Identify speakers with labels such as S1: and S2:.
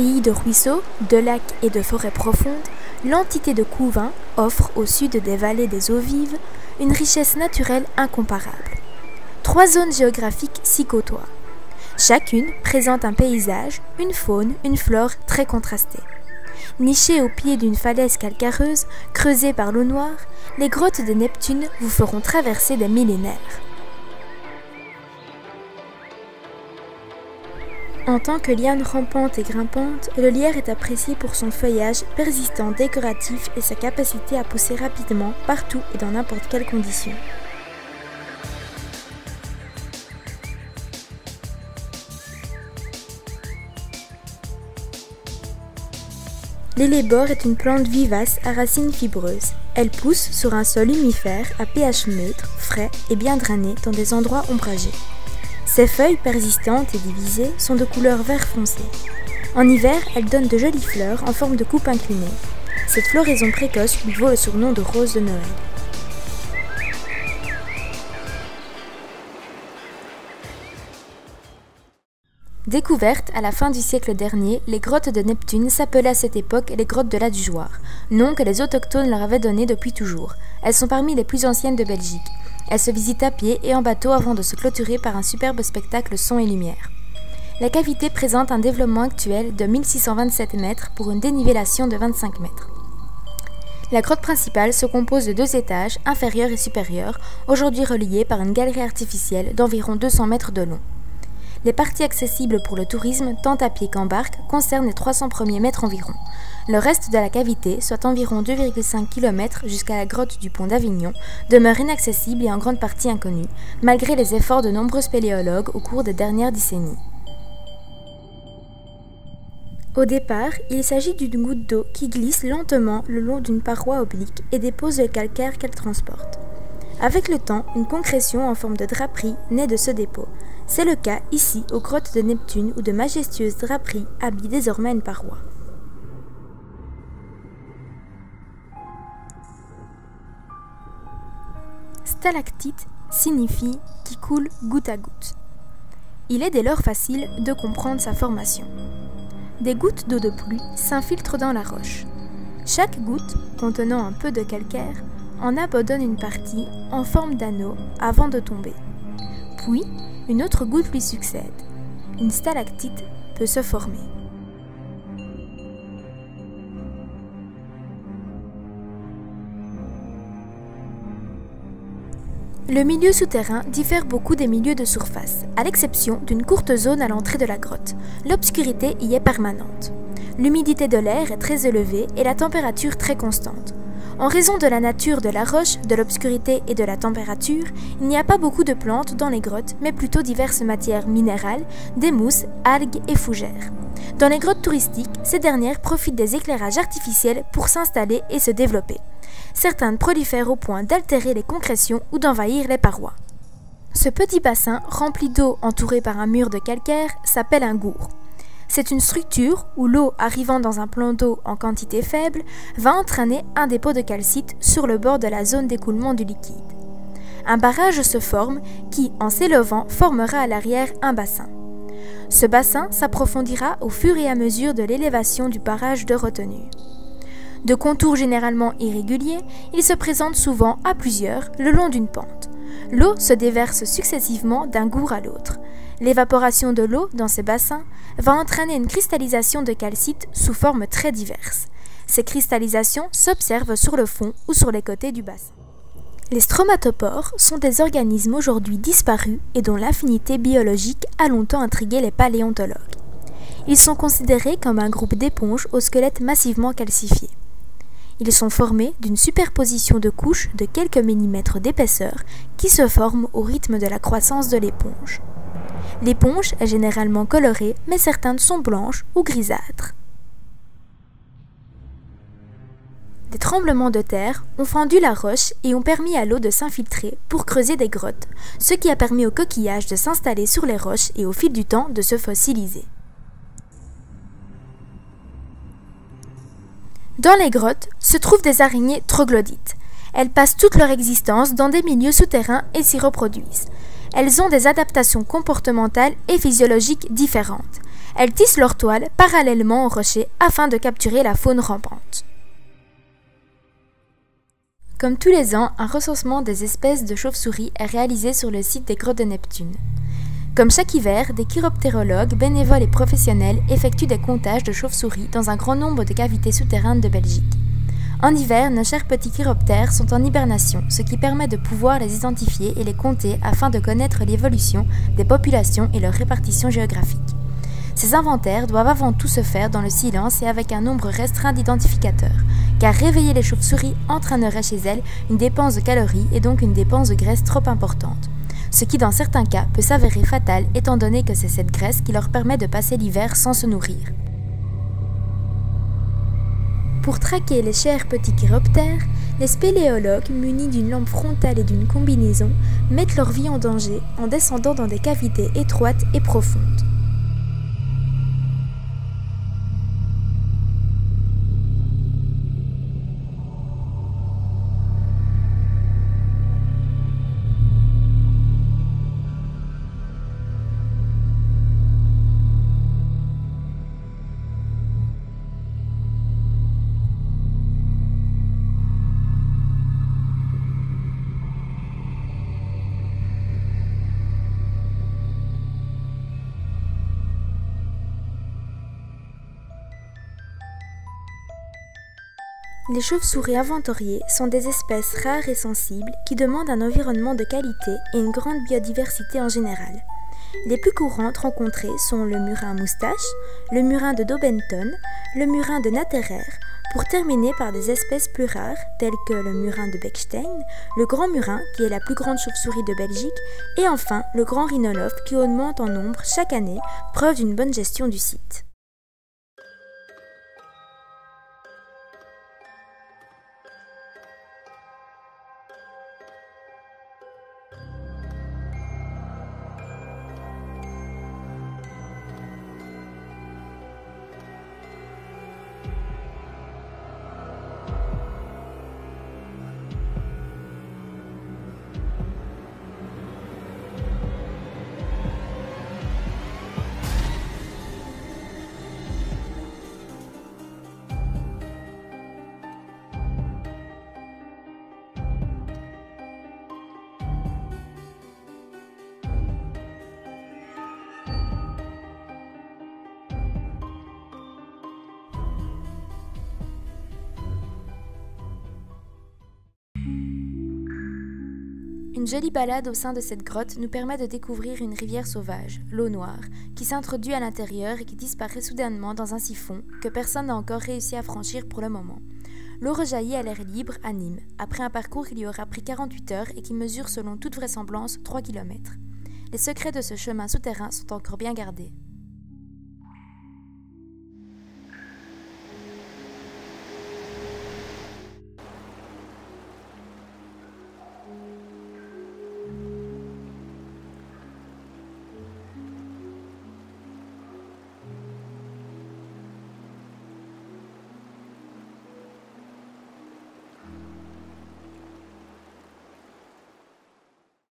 S1: pays de ruisseaux, de lacs et de forêts profondes, l'entité de Couvain offre, au sud des vallées des eaux vives, une richesse naturelle incomparable. 3 zones géographiques s'y côtoient. Chacune présente un paysage, une faune, une flore très contrastées. Nichées au pied d'une falaise calcareuse, creusée par l'eau noire, les grottes de Neptune vous feront traverser des millénaires. En tant que liane rampante et grimpante, le lierre est apprécié pour son feuillage persistant décoratif et sa capacité à pousser rapidement partout et dans n'importe quelle condition. L'ellébore est une plante vivace à racines fibreuses. Elle pousse sur un sol humifère à pH neutre, frais et bien drainé dans des endroits ombragés. Ses feuilles persistantes et divisées sont de couleur vert foncé. En hiver, elle donne de jolies fleurs en forme de coupe inclinée. Cette floraison précoce lui vaut le surnom de rose de Noël. Découvertes à la fin du siècle dernier, les grottes de Neptune s'appelaient à cette époque les grottes de la Dujoire, nom que les autochtones leur avaient donné depuis toujours. Elles sont parmi les plus anciennes de Belgique. Elles se visitent à pied et en bateau avant de se clôturer par un superbe spectacle son et lumière. La cavité présente un développement actuel de 1627 mètres pour une dénivellation de 25 mètres. La grotte principale se compose de 2 étages, inférieurs et supérieurs, aujourd'hui reliés par une galerie artificielle d'environ 200 mètres de long. Les parties accessibles pour le tourisme, tant à pied qu'en barque, concernent les 300 premiers mètres environ. Le reste de la cavité, soit environ 2,5 km jusqu'à la grotte du Pont d'Avignon, demeure inaccessible et en grande partie inconnue, malgré les efforts de nombreux spéléologues au cours des dernières décennies. Au départ, il s'agit d'une goutte d'eau qui glisse lentement le long d'une paroi oblique et dépose le calcaire qu'elle transporte. Avec le temps, une concrétion en forme de draperie naît de ce dépôt. C'est le cas ici aux grottes de Neptune où de majestueuses draperies habillent désormais une paroi. Stalactite signifie qui coule goutte à goutte. Il est dès lors facile de comprendre sa formation. Des gouttes d'eau de pluie s'infiltrent dans la roche. Chaque goutte, contenant un peu de calcaire, en abandonne une partie en forme d'anneau avant de tomber. Puis, une autre goutte lui succède. Une stalactite peut se former. Le milieu souterrain diffère beaucoup des milieux de surface, à l'exception d'une courte zone à l'entrée de la grotte. L'obscurité y est permanente. L'humidité de l'air est très élevée et la température très constante. En raison de la nature de la roche, de l'obscurité et de la température, il n'y a pas beaucoup de plantes dans les grottes, mais plutôt diverses matières minérales, des mousses, algues et fougères. Dans les grottes touristiques, ces dernières profitent des éclairages artificiels pour s'installer et se développer. Certaines prolifèrent au point d'altérer les concrétions ou d'envahir les parois. Ce petit bassin, rempli d'eau entouré par un mur de calcaire, s'appelle un gour. C'est une structure où l'eau arrivant dans un plan d'eau en quantité faible va entraîner un dépôt de calcite sur le bord de la zone d'écoulement du liquide. Un barrage se forme qui, en s'élevant, formera à l'arrière un bassin. Ce bassin s'approfondira au fur et à mesure de l'élévation du barrage de retenue. De contour généralement irrégulier, il se présente souvent à plusieurs le long d'une pente. L'eau se déverse successivement d'un gour à l'autre. L'évaporation de l'eau dans ces bassins va entraîner une cristallisation de calcite sous formes très diverses. Ces cristallisations s'observent sur le fond ou sur les côtés du bassin. Les stromatopores sont des organismes aujourd'hui disparus et dont l'affinité biologique a longtemps intrigué les paléontologues. Ils sont considérés comme un groupe d'éponges au squelette massivement calcifié. Ils sont formés d'une superposition de couches de quelques millimètres d'épaisseur qui se forment au rythme de la croissance de l'éponge. L'éponge est généralement colorée, mais certaines sont blanches ou grisâtres. Des tremblements de terre ont fendu la roche et ont permis à l'eau de s'infiltrer pour creuser des grottes, ce qui a permis aux coquillages de s'installer sur les roches et au fil du temps de se fossiliser. Dans les grottes se trouvent des araignées troglodytes. Elles passent toute leur existence dans des milieux souterrains et s'y reproduisent. Elles ont des adaptations comportementales et physiologiques différentes. Elles tissent leur toile parallèlement aux rochers afin de capturer la faune rampante. Comme tous les ans, un recensement des espèces de chauves-souris est réalisé sur le site des grottes de Neptune. Comme chaque hiver, des chiroptérologues, bénévoles et professionnels effectuent des comptages de chauves-souris dans un grand nombre de cavités souterraines de Belgique. En hiver, nos chers petits chiroptères sont en hibernation, ce qui permet de pouvoir les identifier et les compter afin de connaître l'évolution des populations et leur répartition géographique. Ces inventaires doivent avant tout se faire dans le silence et avec un nombre restreint d'identificateurs, car réveiller les chauves-souris entraînerait chez elles une dépense de calories et donc une dépense de graisse trop importante. Ce qui dans certains cas peut s'avérer fatal étant donné que c'est cette graisse qui leur permet de passer l'hiver sans se nourrir. Pour traquer les chers petits chiroptères, les spéléologues, munis d'une lampe frontale et d'une combinaison, mettent leur vie en danger en descendant dans des cavités étroites et profondes. Les chauves-souris inventoriées sont des espèces rares et sensibles qui demandent un environnement de qualité et une grande biodiversité en général. Les plus courantes rencontrées sont le murin moustache, le murin de Daubenton, le murin de Natterer, pour terminer par des espèces plus rares telles que le murin de Bechstein, le grand murin qui est la plus grande chauve-souris de Belgique et enfin le grand rhinolophe qui augmente en nombre chaque année, preuve d'une bonne gestion du site. Une jolie balade au sein de cette grotte nous permet de découvrir une rivière sauvage, l'eau noire, qui s'introduit à l'intérieur et qui disparaît soudainement dans un siphon que personne n'a encore réussi à franchir pour le moment. L'eau rejaillit à l'air libre à Nîmes, après un parcours qui lui aura pris 48 heures et qui mesure selon toute vraisemblance 3 km. Les secrets de ce chemin souterrain sont encore bien gardés.